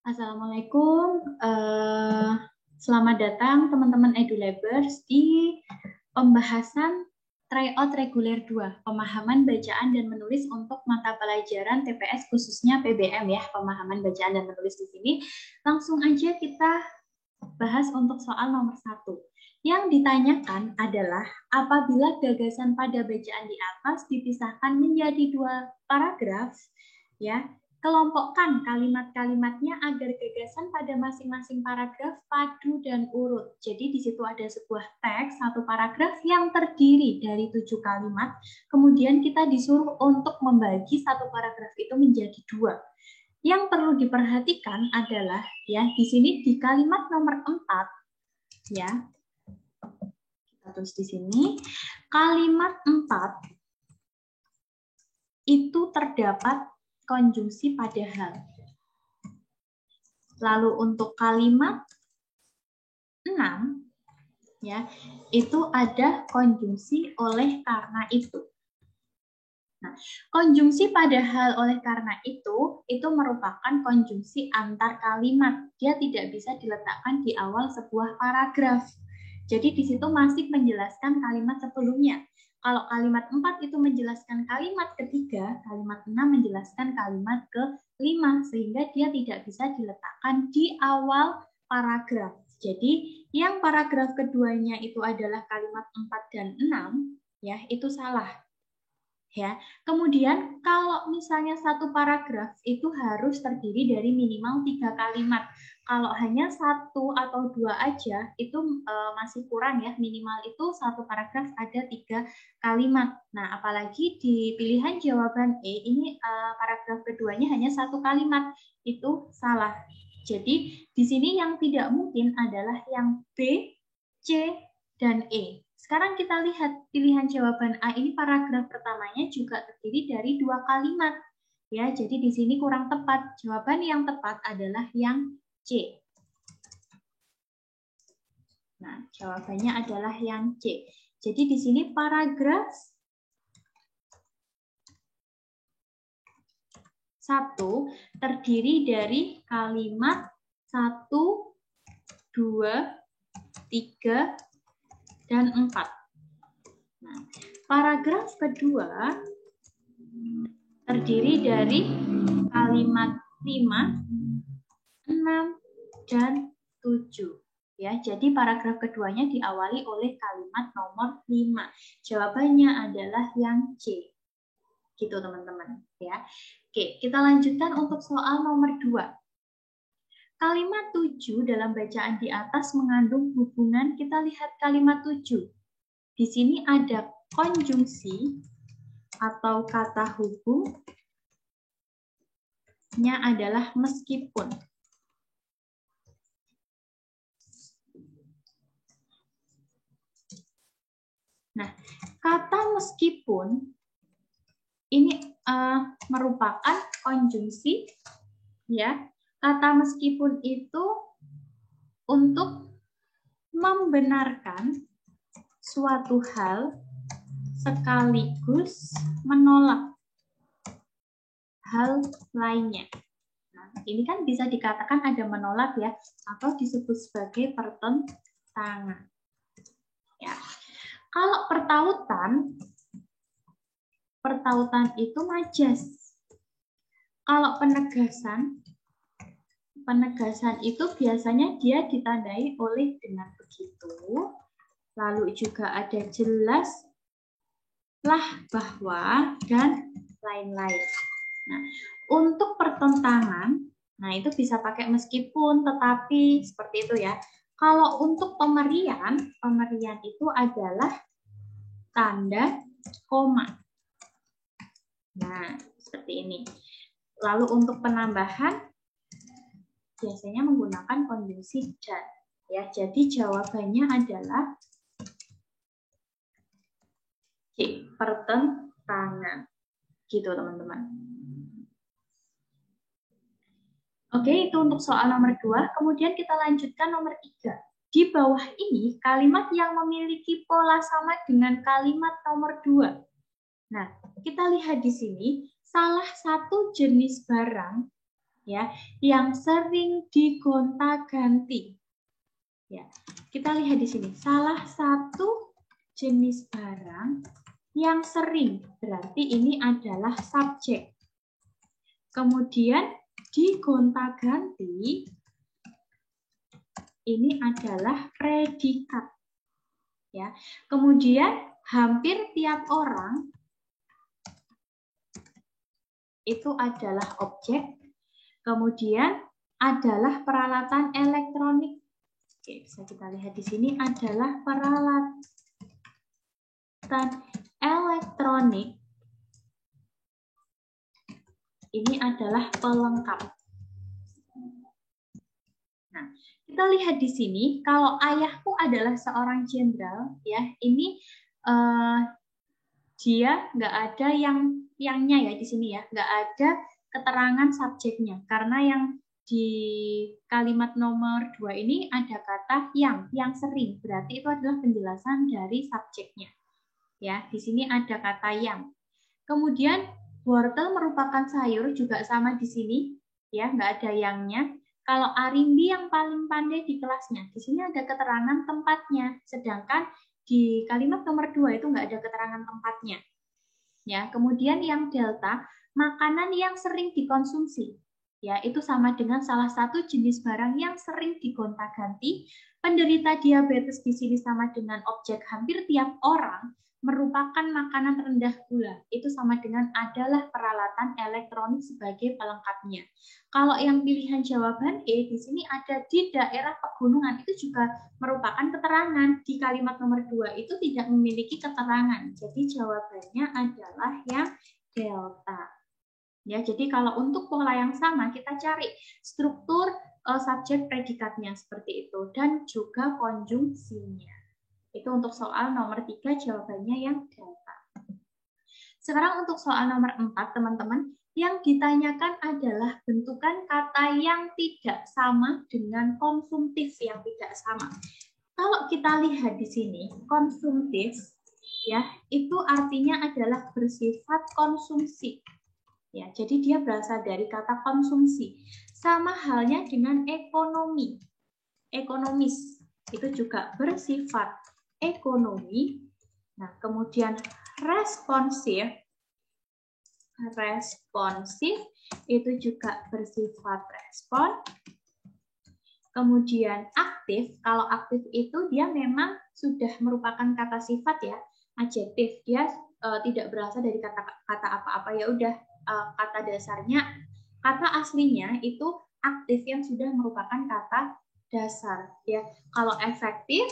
Assalamualaikum, selamat datang teman-teman EduLabers di pembahasan tryout reguler 2, pemahaman bacaan dan menulis untuk mata pelajaran TPS khususnya PBM ya, pemahaman bacaan dan menulis di sini. Langsung aja kita bahas untuk soal nomor 1. Yang ditanyakan adalah apabila gagasan pada bacaan di atas dipisahkan menjadi 2 paragraf, ya, kelompokkan kalimat-kalimatnya agar gagasan pada masing-masing paragraf padu dan urut. Jadi di situ ada sebuah teks, satu paragraf yang terdiri dari 7 kalimat, kemudian kita disuruh untuk membagi satu paragraf itu menjadi 2. Yang perlu diperhatikan adalah ya di sini di kalimat nomor 4 ya. Kita tulis di sini kalimat 4 itu terdapat konjungsi padahal. Lalu untuk kalimat 6 ya, itu ada konjungsi oleh karena itu. Nah, konjungsi padahal oleh karena itu merupakan konjungsi antar kalimat. Dia tidak bisa diletakkan di awal sebuah paragraf. Jadi di situ masih menjelaskan kalimat sebelumnya. Kalau kalimat 4 itu menjelaskan kalimat ketiga, kalimat 6 menjelaskan kalimat ke-5, sehingga dia tidak bisa diletakkan di awal paragraf. Jadi yang paragraf keduanya itu adalah kalimat 4 dan 6, ya itu salah. Ya, kemudian kalau misalnya satu paragraf itu harus terdiri dari minimal 3 kalimat. Kalau hanya 1 atau 2 aja itu masih kurang ya, minimal itu satu paragraf ada 3 kalimat. Nah, apalagi di pilihan jawaban E ini paragraf keduanya hanya 1 kalimat, itu salah. Jadi di sini yang tidak mungkin adalah yang B, C, dan E. Sekarang kita lihat pilihan jawaban A ini paragraf pertamanya juga terdiri dari 2 kalimat. Ya, jadi di sini kurang tepat. Jawaban yang tepat adalah yang C. Nah, jawabannya adalah yang C. Jadi di sini paragraf 1 terdiri dari kalimat 1, 2, 3, dan 4. Nah, paragraf kedua terdiri dari kalimat 5, 6, dan 7. Ya, jadi paragraf keduanya diawali oleh kalimat nomor 5. Jawabannya adalah yang C. Gitu teman-teman ya. Oke, kita lanjutkan untuk soal nomor 2. Kalimat 7 dalam bacaan di atas mengandung hubungan, kita lihat kalimat 7. Di sini ada konjungsi atau kata hubungnya adalah meskipun. Nah, kata meskipun ini merupakan konjungsi ya. Kata meskipun itu untuk membenarkan suatu hal sekaligus menolak hal lainnya. Nah, ini kan bisa dikatakan ada menolak ya, atau disebut sebagai pertentangan. Ya. Kalau pertautan itu majas. Kalau penegasan itu biasanya dia ditandai oleh dengan begitu. Lalu juga ada jelaslah bahwa dan lain-lain. Nah, untuk pertentangan, nah itu bisa pakai meskipun, tetapi seperti itu ya. Kalau untuk pemerian itu adalah tanda koma. Nah, seperti ini. Lalu untuk penambahan biasanya menggunakan konjungsi dan. Ya, jadi jawabannya adalah C, pertentangan. Gitu, teman-teman. Oke, itu untuk soal nomor 2. Kemudian kita lanjutkan nomor 3. Di bawah ini, kalimat yang memiliki pola sama dengan kalimat nomor 2. Nah, kita lihat di sini, salah satu jenis barang ya, yang sering digonta-ganti. Ya, kita lihat di sini salah satu jenis barang yang sering, berarti ini adalah subjek. Kemudian digonta-ganti, ini adalah predikat. Ya. Kemudian hampir tiap orang itu adalah objek. Kemudian adalah peralatan elektronik. Oke, bisa kita lihat di sini adalah peralatan elektronik. Ini adalah pelengkap. Nah, kita lihat di sini, kalau ayahku adalah seorang jenderal, ya, ini dia nggak ada yangnya ya di sini ya, nggak ada keterangan subjeknya, karena yang di kalimat nomor 2 ini ada kata yang sering, berarti itu adalah penjelasan dari subjeknya. Ya, di sini ada kata yang. Kemudian wortel merupakan sayur juga sama di sini, ya, nggak ada yangnya. Kalau Arimbi yang paling pandai di kelasnya, di sini ada keterangan tempatnya, sedangkan di kalimat nomor 2 itu nggak ada keterangan tempatnya. Ya, kemudian yang delta, makanan yang sering dikonsumsi. Ya, itu sama dengan salah satu jenis barang yang sering digonta-ganti. Penderita diabetes di sini sama dengan objek hampir tiap orang merupakan makanan rendah gula. Itu sama dengan adalah peralatan elektronik sebagai pelengkapnya. Kalau yang pilihan jawaban E, di sini ada di daerah pegunungan, itu juga merupakan keterangan. Di kalimat nomor 2 itu tidak memiliki keterangan. Jadi jawabannya adalah yang delta. Ya, jadi kalau untuk pola yang sama kita cari struktur subjek predikatnya seperti itu dan juga konjungsinya. Itu untuk soal nomor 3 jawabannya yang delta. Sekarang untuk soal nomor 4 teman-teman, yang ditanyakan adalah bentukan kata yang tidak sama dengan konsumtif yang tidak sama. Kalau kita lihat di sini, konsumtif ya, itu artinya adalah bersifat konsumsi. Ya, jadi dia berasal dari kata konsumsi. Sama halnya dengan ekonomi. Ekonomis itu juga bersifat ekonomi. Nah, kemudian responsif. Responsif itu juga bersifat respon. Kemudian aktif, kalau aktif itu dia memang sudah merupakan kata sifat ya, adjektif. Dia tidak berasal dari kata apa-apa, ya udah kata dasarnya, kata aslinya itu aktif yang sudah merupakan kata dasar ya. Kalau efektif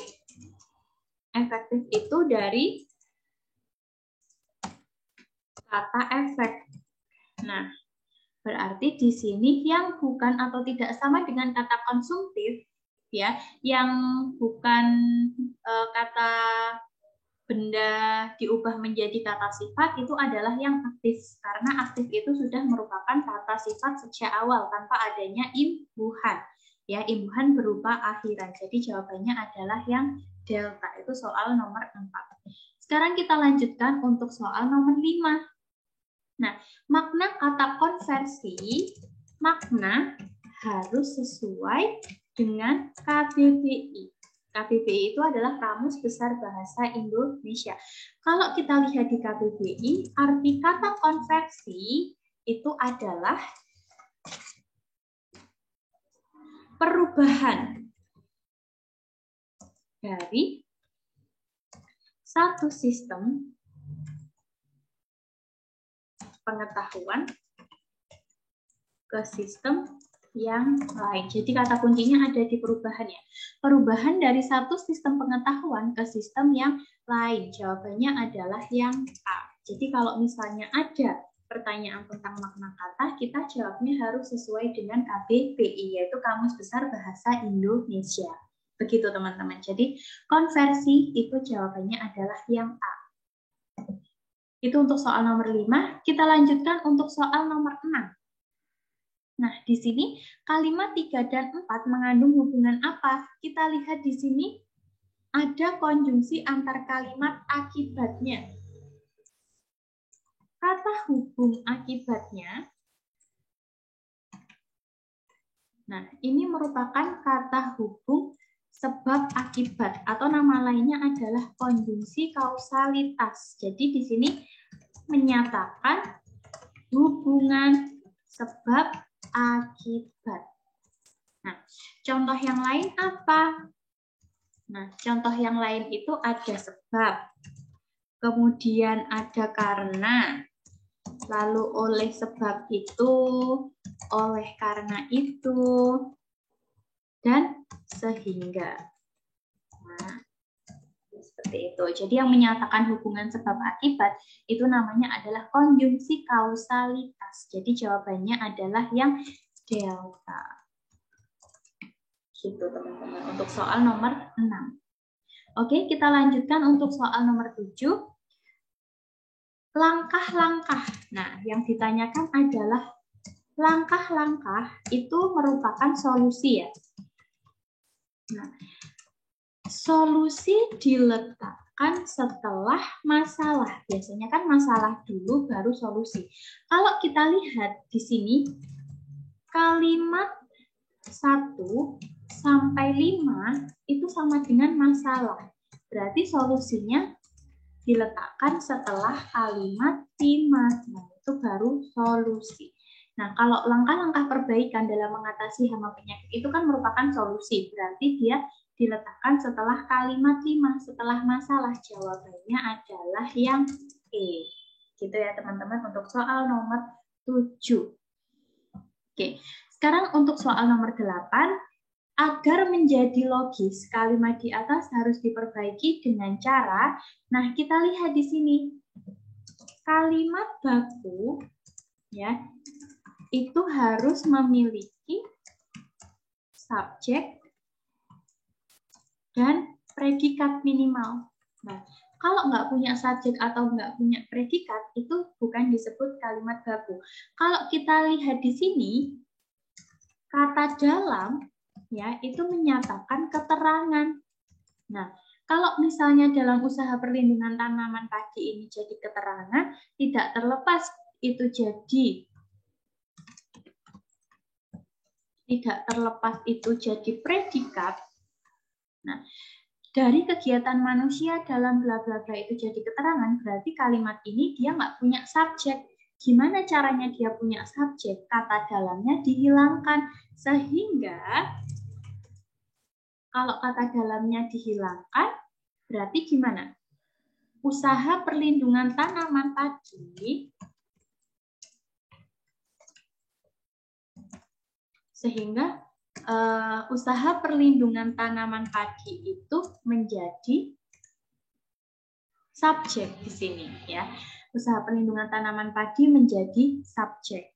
itu dari kata efek. Nah, berarti di sini yang bukan atau tidak sama dengan kata konsumtif ya, yang bukan kata benda diubah menjadi kata sifat itu adalah yang aktif, karena aktif itu sudah merupakan kata sifat sejak awal tanpa adanya imbuhan. Ya, imbuhan berupa akhiran. Jadi jawabannya adalah yang delta. Itu soal nomor 4. Sekarang kita lanjutkan untuk soal nomor 5. Nah, makna kata konversi, makna harus sesuai dengan KBBI. KBBI itu adalah Kamus Besar Bahasa Indonesia. Kalau kita lihat di KBBI, arti kata konversi itu adalah perubahan dari satu sistem pengetahuan ke sistem yang lain. Jadi kata kuncinya ada di perubahan ya. Perubahan dari satu sistem pengetahuan ke sistem yang lain. Jawabannya adalah yang A. Jadi kalau misalnya ada pertanyaan tentang makna kata, kita jawabnya harus sesuai dengan KBBI, yaitu Kamus Besar Bahasa Indonesia. Begitu teman-teman. Jadi konversi itu jawabannya adalah yang A. Itu untuk soal nomor 5. Kita lanjutkan untuk soal nomor 6. Nah, di sini kalimat 3 dan 4 mengandung hubungan apa? Kita lihat di sini ada konjungsi antar kalimat akibatnya. Kata hubung akibatnya Nah, ini merupakan kata hubung sebab akibat atau nama lainnya adalah konjungsi kausalitas. Jadi di sini menyatakan hubungan sebab akibat. Nah, contoh yang lain apa? Nah, contoh yang lain itu ada sebab, kemudian ada karena, lalu oleh sebab itu, oleh karena itu, dan sehingga. Nah, seperti itu. Jadi yang menyatakan hubungan sebab akibat itu namanya adalah konjungsi kausalitas. Jadi jawabannya adalah yang delta. Gitu teman-teman untuk soal nomor 6. Oke, kita lanjutkan untuk soal nomor 7. Langkah-langkah. Nah, yang ditanyakan adalah langkah-langkah itu merupakan solusi ya. Nah, solusi diletakkan setelah masalah. Biasanya kan masalah dulu baru solusi. Kalau kita lihat di sini kalimat 1 sampai 5 itu sama dengan masalah. Berarti solusinya diletakkan setelah kalimat 5. Nah, itu baru solusi. Nah, kalau langkah-langkah perbaikan dalam mengatasi hama penyakit itu kan merupakan solusi. Berarti dia diletakkan setelah kalimat 5, setelah masalah. Jawabannya adalah yang E. Gitu ya, teman-teman, untuk soal nomor 7. Oke, sekarang untuk soal nomor 8. Agar menjadi logis, kalimat di atas harus diperbaiki dengan cara, nah kita lihat di sini, kalimat baku ya itu harus memiliki subjek dan predikat minimal. Nah, kalau nggak punya subjek atau nggak punya predikat, itu bukan disebut kalimat baku. Kalau kita lihat di sini, kata dalam ya itu menyatakan keterangan. Nah, kalau misalnya dalam usaha perlindungan tanaman padi ini jadi keterangan, tidak terlepas itu jadi predikat. Nah, dari kegiatan manusia dalam bla bla bla itu jadi keterangan, berarti kalimat ini dia nggak punya subjek. Gimana caranya dia punya subjek? Kata dalamnya dihilangkan. Sehingga kalau kata dalamnya dihilangkan, berarti gimana? Usaha perlindungan tanaman padi, sehingga usaha perlindungan tanaman padi itu menjadi subjek di sini ya. Usaha perlindungan tanaman padi menjadi subjek.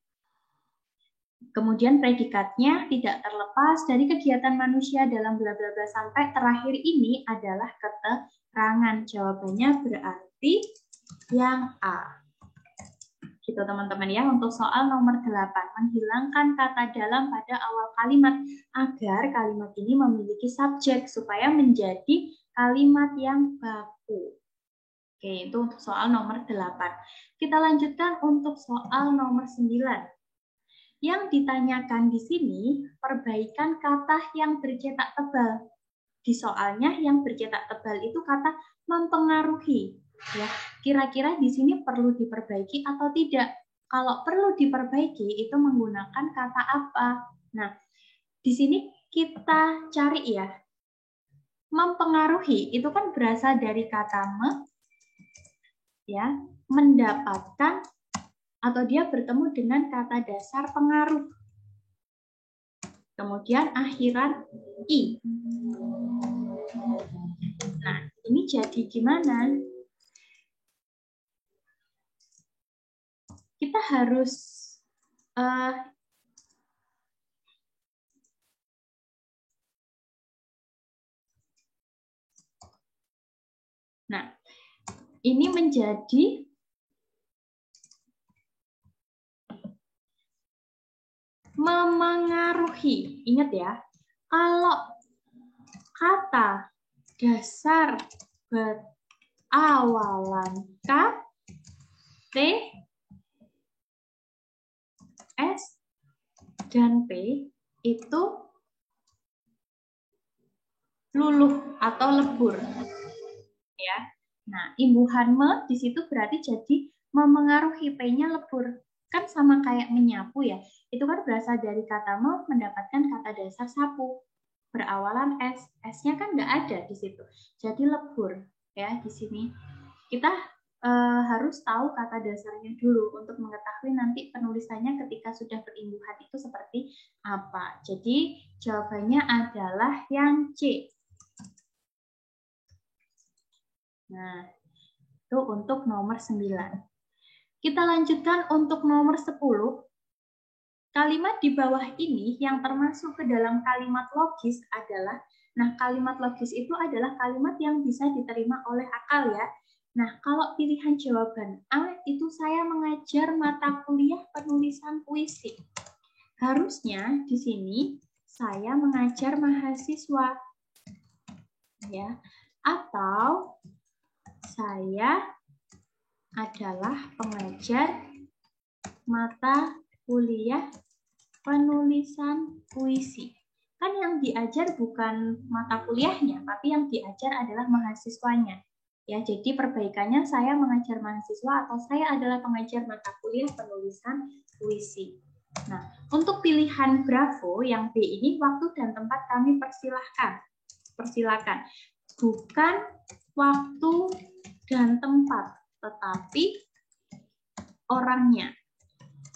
Kemudian predikatnya tidak terlepas dari kegiatan manusia dalam bla bla bla sampai terakhir ini adalah keterangan. Jawabannya berarti yang A. Gitu teman-teman ya, untuk soal nomor 8. Menghilangkan kata dalam pada awal kalimat agar kalimat ini memiliki subjek supaya menjadi kalimat yang baku. Oke, itu untuk soal nomor 8. Kita lanjutkan untuk soal nomor 9. Yang ditanyakan di sini, perbaikan kata yang bercetak tebal. Di soalnya yang bercetak tebal itu kata mempengaruhi. Ya, kira-kira di sini perlu diperbaiki atau tidak? Kalau perlu diperbaiki itu menggunakan kata apa? Nah, di sini kita cari ya. Mempengaruhi itu kan berasal dari kata ya, mendapatkan atau dia bertemu dengan kata dasar pengaruh. Kemudian akhiran I. Nah, ini jadi gimana? Kita harus nah, ini menjadi memengaruhi. Ingat ya, kalau kata dasar berawalan K, T, S, dan P itu luluh atau lebur. Ya. Nah, imbuhan me di situ berarti jadi memengaruhi P-nya lebur. Kan sama kayak menyapu ya. Itu kan berasal dari kata me mendapatkan kata dasar sapu. Berawalan S. S-nya kan nggak ada di situ. Jadi lebur ya di sini. Kita harus tahu kata dasarnya dulu untuk mengetahui nanti penulisannya ketika sudah berimbuhan itu seperti apa. Jadi jawabannya adalah yang C. Nah, itu untuk nomor 9. Kita lanjutkan untuk nomor 10. Kalimat di bawah ini yang termasuk ke dalam kalimat logis adalah, nah kalimat logis itu adalah kalimat yang bisa diterima oleh akal ya. Nah, kalau pilihan jawaban A itu saya mengajar mata kuliah penulisan puisi. Harusnya di sini saya mengajar mahasiswa. Ya. Atau saya adalah pengajar mata kuliah penulisan puisi. Kan yang diajar bukan mata kuliahnya, tapi yang diajar adalah mahasiswanya. Ya, jadi perbaikannya saya mengajar mahasiswa atau saya adalah pengajar mata kuliah penulisan puisi. Nah, untuk pilihan Bravo yang B ini waktu dan tempat kami persilakan. Bukan waktu dan tempat, tetapi orangnya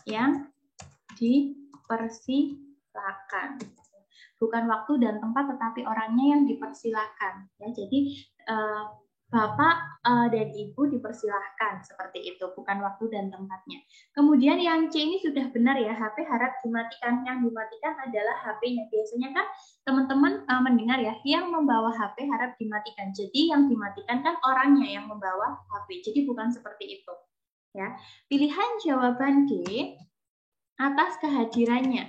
yang dipersilakan. Bukan waktu dan tempat, tetapi orangnya yang dipersilakan. Ya, jadi Bapak dan Ibu dipersilahkan seperti itu, bukan waktu dan tempatnya. Kemudian yang C ini sudah benar ya, HP harap dimatikan. Yang dimatikan adalah HP-nya. Biasanya kan teman-teman mendengar ya, yang membawa HP harap dimatikan. Jadi yang dimatikan kan orangnya yang membawa HP. Jadi bukan seperti itu. Ya, pilihan jawaban D atas kehadirannya.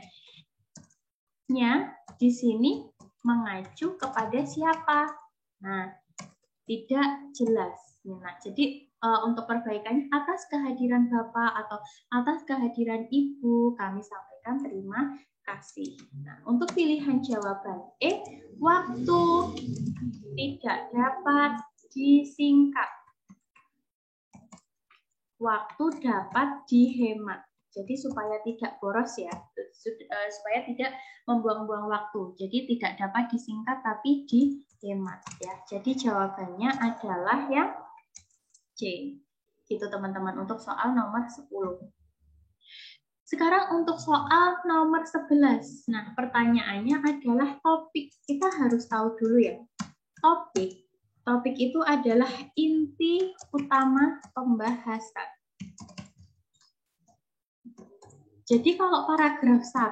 Di sini mengacu kepada siapa? Nah, tidak jelas. Nah, jadi untuk perbaikannya atas kehadiran Bapak atau atas kehadiran Ibu kami sampaikan terima kasih. Nah, untuk pilihan jawaban E, waktu tidak dapat disingkat. Waktu dapat dihemat. Jadi supaya tidak boros ya, supaya tidak membuang-buang waktu. Jadi tidak dapat disingkat tapi dihemat ya. Jadi jawabannya adalah yang C. Itu teman-teman untuk soal nomor 10. Sekarang untuk soal nomor 11. Nah, pertanyaannya adalah topik. Kita harus tahu dulu ya. Topik. Topik itu adalah inti utama pembahasan. Jadi kalau paragraf 1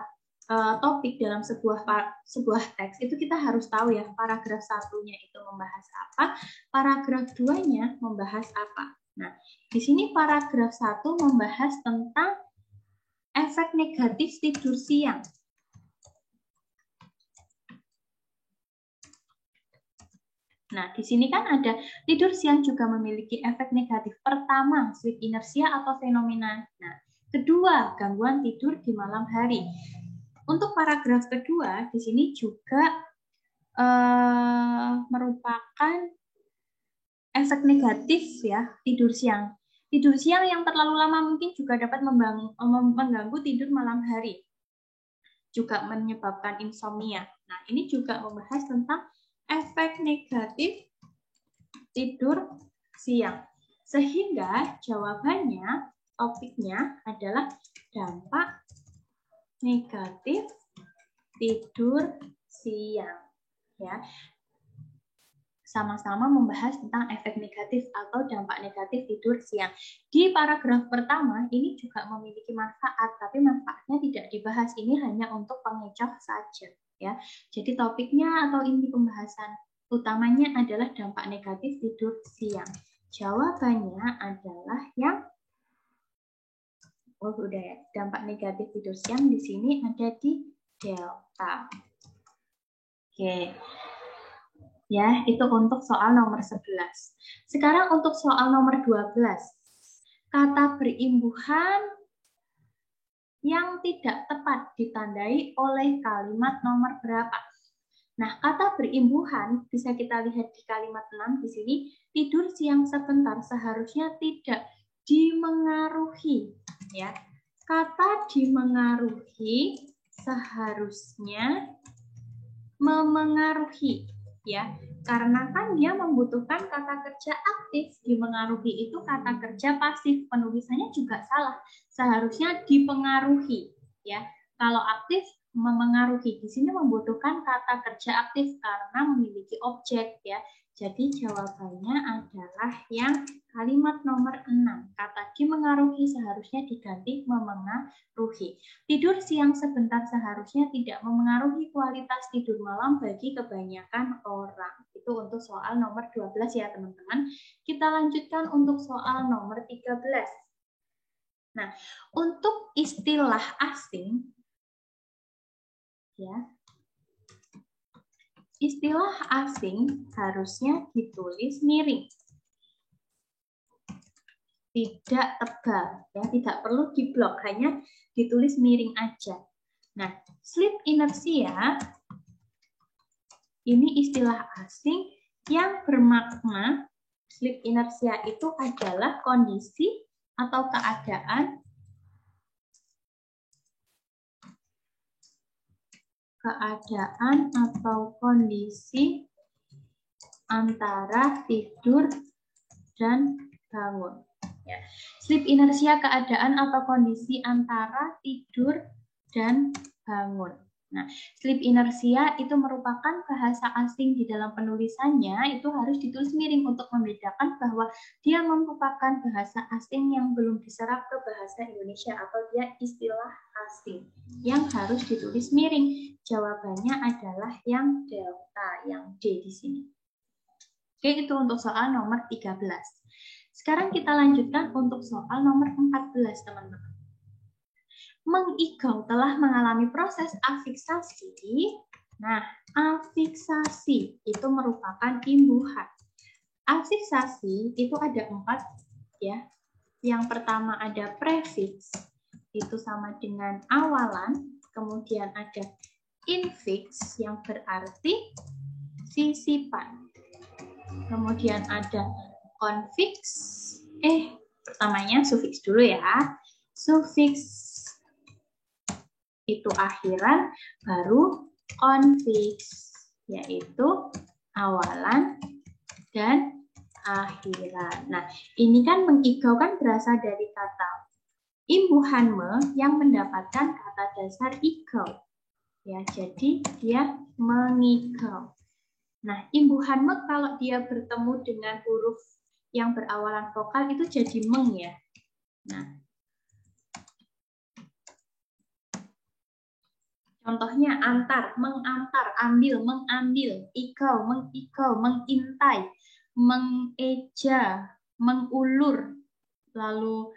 topik dalam sebuah teks itu kita harus tahu ya, paragraf 1-nya itu membahas apa, paragraf 2-nya membahas apa. Nah, di sini paragraf 1 membahas tentang efek negatif tidur siang. Nah, di sini kan ada tidur siang juga memiliki efek negatif. Pertama, sleep inertia atau fenomena. Nah, kedua, gangguan tidur di malam hari. Untuk paragraf kedua, di sini juga merupakan efek negatif ya, tidur siang. Tidur siang yang terlalu lama mungkin juga dapat mengganggu tidur malam hari. Juga menyebabkan insomnia. Nah, ini juga membahas tentang efek negatif tidur siang. Sehingga jawabannya, topiknya adalah dampak negatif tidur siang. Ya, sama-sama membahas tentang efek negatif atau dampak negatif tidur siang. Di paragraf pertama ini juga memiliki manfaat, tapi manfaatnya tidak dibahas. Ini hanya untuk pengecoh saja, ya. Jadi topiknya atau inti pembahasan utamanya adalah dampak negatif tidur siang. Jawabannya adalah yang udah ya. Dampak negatif tidur siang di sini ada di delta. Oke. Ya, itu untuk soal nomor 11. Sekarang untuk soal nomor 12. Kata berimbuhan yang tidak tepat ditandai oleh kalimat nomor berapa. Nah, kata berimbuhan bisa kita lihat di kalimat 6 di sini, tidur siang sebentar seharusnya tidak dimengaruhi, ya. Kata dimengaruhi seharusnya memengaruhi, ya. Karena kan dia membutuhkan kata kerja aktif, dimengaruhi itu kata kerja pasif, penulisannya juga salah. Seharusnya dipengaruhi, ya. Kalau aktif memengaruhi, di sini membutuhkan kata kerja aktif karena memiliki objek, ya. Jadi jawabannya adalah yang kalimat nomor 6. Kata dimengaruhi seharusnya diganti memengaruhi. Tidur siang sebentar seharusnya tidak memengaruhi kualitas tidur malam bagi kebanyakan orang. Itu untuk soal nomor 12 ya teman-teman. Kita lanjutkan untuk soal nomor 13. Nah, untuk istilah asing, ya, istilah asing harusnya ditulis miring, tidak tebal, ya, tidak perlu diblok, hanya ditulis miring aja. Nah, sleep inertia ini istilah asing yang bermakna sleep inertia itu adalah kondisi atau keadaan atau kondisi antara tidur dan bangun. Ya. Sleep inertia keadaan atau kondisi antara tidur dan bangun. Nah, sleep inertia itu merupakan bahasa asing di dalam penulisannya, itu harus ditulis miring untuk membedakan bahwa dia merupakan bahasa asing yang belum diserap ke bahasa Indonesia atau dia istilah asing yang harus ditulis miring. Jawabannya adalah yang delta, yang D di sini. Oke, itu untuk soal nomor 13. Sekarang kita lanjutkan untuk soal nomor 14, teman-teman. Mengigau telah mengalami proses afiksasi. Nah, afiksasi itu merupakan imbuhan. Afiksasi itu ada 4, ya. Yang pertama ada prefiks, itu sama dengan awalan. Kemudian ada infiks yang berarti sisipan. Kemudian ada konfiks. Pertamanya sufiks dulu ya. Sufiks itu akhiran, baru konfiks, yaitu awalan dan akhiran. Nah, ini kan mengigau kan berasal dari kata imbuhan me yang mendapatkan kata dasar igau. Ya, jadi dia mengigau. Nah, imbuhan me kalau dia bertemu dengan huruf yang berawalan vokal itu jadi meng ya. Nah, contohnya antar, mengantar, ambil, mengambil, ikau, mengikau, mengintai, mengeja, mengulur, lalu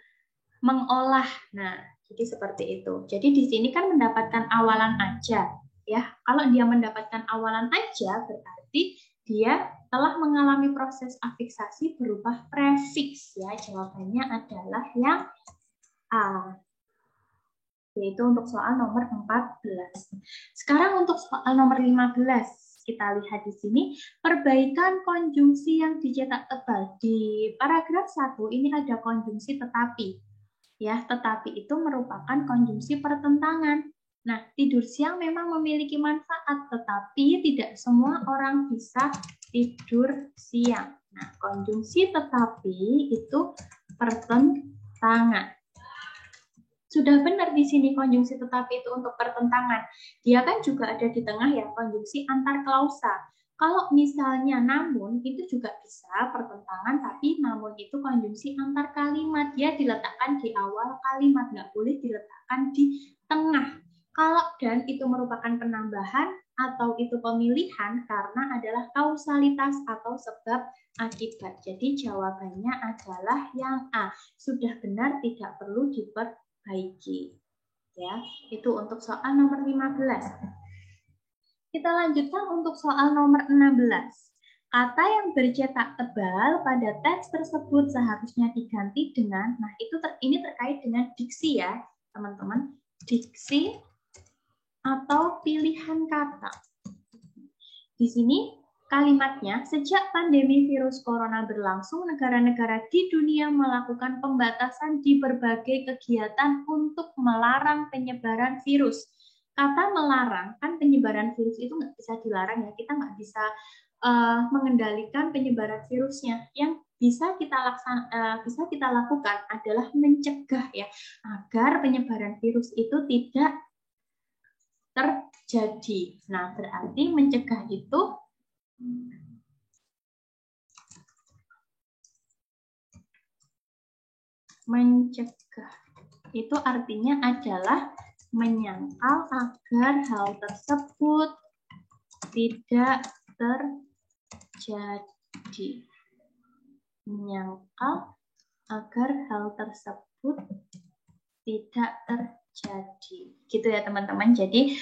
mengolah. Nah, jadi seperti itu. Jadi di sini kan mendapatkan awalan aja, ya. Kalau dia mendapatkan awalan aja, berarti dia telah mengalami proses afiksasi berupa prefiks, ya. Jawabannya adalah yang A. Yaitu untuk soal nomor 14. Sekarang untuk soal nomor 15. Kita lihat di sini, perbaikan konjungsi yang dicetak tebal. Di paragraf 1 ini ada konjungsi tetapi. Ya, tetapi itu merupakan konjungsi pertentangan. Nah, tidur siang memang memiliki manfaat, tetapi tidak semua orang bisa tidur siang. Nah, konjungsi tetapi itu pertentangan. Sudah benar di sini konjungsi tetapi itu untuk pertentangan. Dia kan juga ada di tengah ya, konjungsi antar klausa. Kalau misalnya namun, itu juga bisa pertentangan, tapi namun itu konjungsi antar kalimat. Dia diletakkan di awal kalimat, nggak boleh diletakkan di tengah. Kalau dan itu merupakan penambahan atau itu pemilihan karena adalah kausalitas atau sebab akibat. Jadi jawabannya adalah yang A. Sudah benar, tidak perlu diperbaiki. Ya, itu untuk soal nomor 15. Kita lanjutkan untuk soal nomor 16. Kata yang bercetak tebal pada teks tersebut seharusnya diganti dengan, nah itu ini terkait dengan diksi ya, teman-teman. diksi atau pilihan kata. Di sini kalimatnya, sejak pandemi virus corona berlangsung, negara-negara di dunia melakukan pembatasan di berbagai kegiatan untuk melarang penyebaran virus. Kata melarang, kan penyebaran virus itu nggak bisa dilarang ya, kita nggak bisa mengendalikan penyebaran virusnya. Yang bisa kita lakukan adalah mencegah ya, agar penyebaran virus itu tidak terjadi. Nah, berarti mencegah itu artinya adalah menyangkal agar hal tersebut tidak terjadi. Menyangkal agar hal tersebut tidak terjadi. Gitu ya teman-teman. Jadi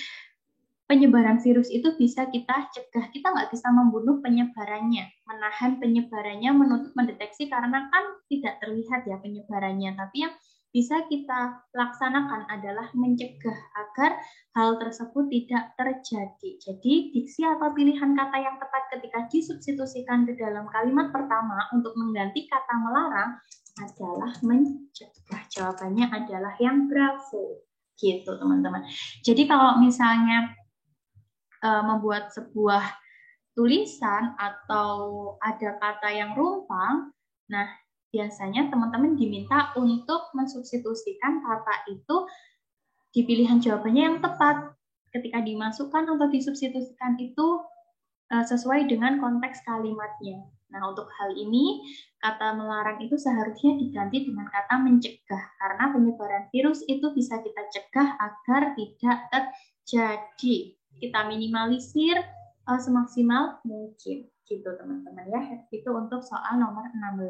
penyebaran virus itu bisa kita cegah. Kita nggak bisa membunuh penyebarannya, menahan penyebarannya, menutup, mendeteksi karena kan tidak terlihat ya penyebarannya. Tapi yang bisa kita laksanakan adalah mencegah agar hal tersebut tidak terjadi. Jadi diksi atau pilihan kata yang tepat ketika disubstitusikan ke dalam kalimat pertama untuk mengganti kata melarang adalah mencegah. Jawabannya adalah yang bravo. Gitu teman-teman. Jadi kalau misalnya membuat sebuah tulisan atau ada kata yang rumpang, nah biasanya teman-teman diminta untuk mensubstitusikan kata itu di pilihan jawabannya yang tepat. Ketika dimasukkan atau disubstitusikan itu sesuai dengan konteks kalimatnya. Nah, untuk hal ini, kata melarang itu seharusnya diganti dengan kata mencegah, karena penyebaran virus itu bisa kita cegah agar tidak terjadi. Kita minimalisir semaksimal mungkin. Gitu, teman-teman ya. Itu untuk soal nomor 16.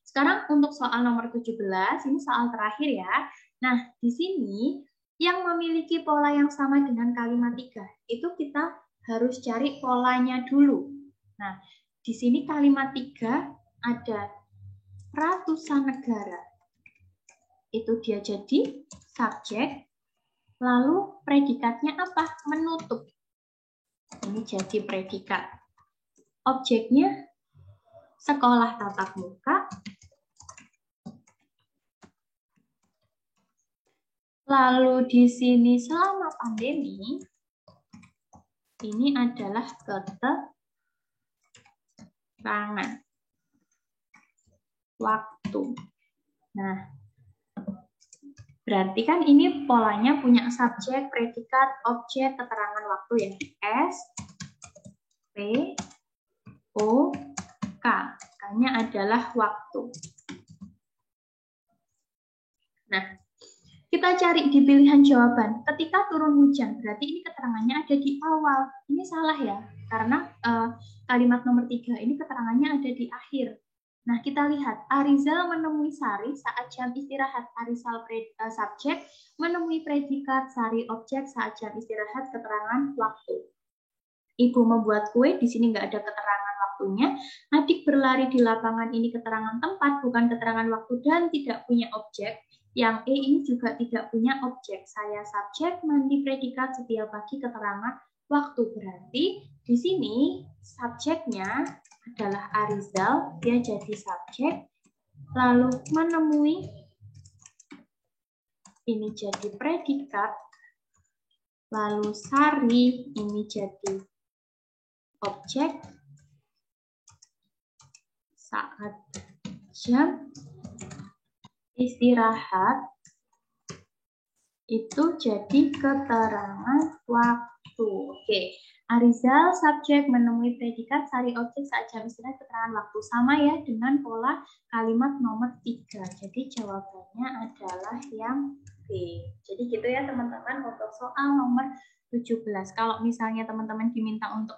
Sekarang untuk soal nomor 17, ini soal terakhir ya. Nah, di sini yang memiliki pola yang sama dengan kalimat 3, itu kita harus cari polanya dulu. Nah, di sini kalimat 3 ada ratusan negara. Itu dia jadi subjek, lalu predikatnya apa? Menutup. Ini jadi predikat. Objeknya sekolah tatap muka. Lalu di sini selama pandemi, ini adalah keterangan waktu. Nah, berarti kan ini polanya punya subjek, predikat, objek, keterangan waktu ya. S, P, O, K. K-nya adalah waktu. Nah, kita cari di pilihan jawaban. Ketika turun hujan, berarti ini keterangannya ada di awal. Ini salah ya, karena kalimat nomor 3 ini keterangannya ada di akhir. Nah, kita lihat. Arizal menemui Sari saat jam istirahat. Arizal subjek, menemui predikat, Sari objek saat jam istirahat, keterangan waktu. Ibu membuat kue, di sini nggak ada keterangan waktunya. Adik berlari di lapangan, ini keterangan tempat, bukan keterangan waktu dan tidak punya objek. Yang E ini juga tidak punya objek. Saya subjek, mandi predikat, setiap pagi keterangan waktu. Berarti di sini subjeknya adalah Arizal, dia jadi subjek. Lalu menemui, ini jadi predikat. Lalu Sari, ini jadi objek. Saat jam istirahat itu jadi keterangan waktu. Oke, Arizal subjek, menemui predikat, Sari objek, saat jam istirahat, keterangan waktu. Sama ya dengan pola kalimat nomor 3. Jadi jawabannya adalah yang B. Jadi gitu ya teman-teman untuk soal nomor 17. Kalau misalnya teman-teman diminta untuk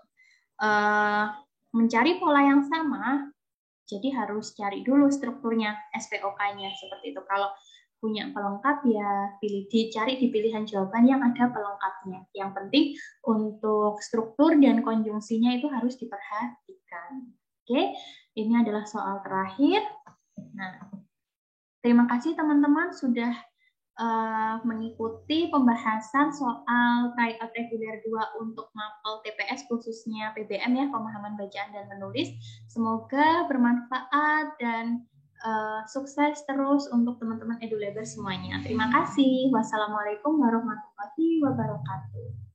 mencari pola yang sama, jadi harus cari dulu strukturnya, SPOK-nya seperti itu. Kalau punya pelengkap ya dicari di pilihan jawaban yang ada pelengkapnya. Yang penting untuk struktur dan konjungsinya itu harus diperhatikan. Oke, ini adalah soal terakhir. Nah, terima kasih teman-teman sudah mengikuti pembahasan soal tryout reguler 2 untuk mapel TPS khususnya PBM ya, pemahaman bacaan dan menulis. Semoga bermanfaat dan sukses terus untuk teman-teman EduLaber semuanya. Terima kasih. Wassalamualaikum warahmatullahi wabarakatuh.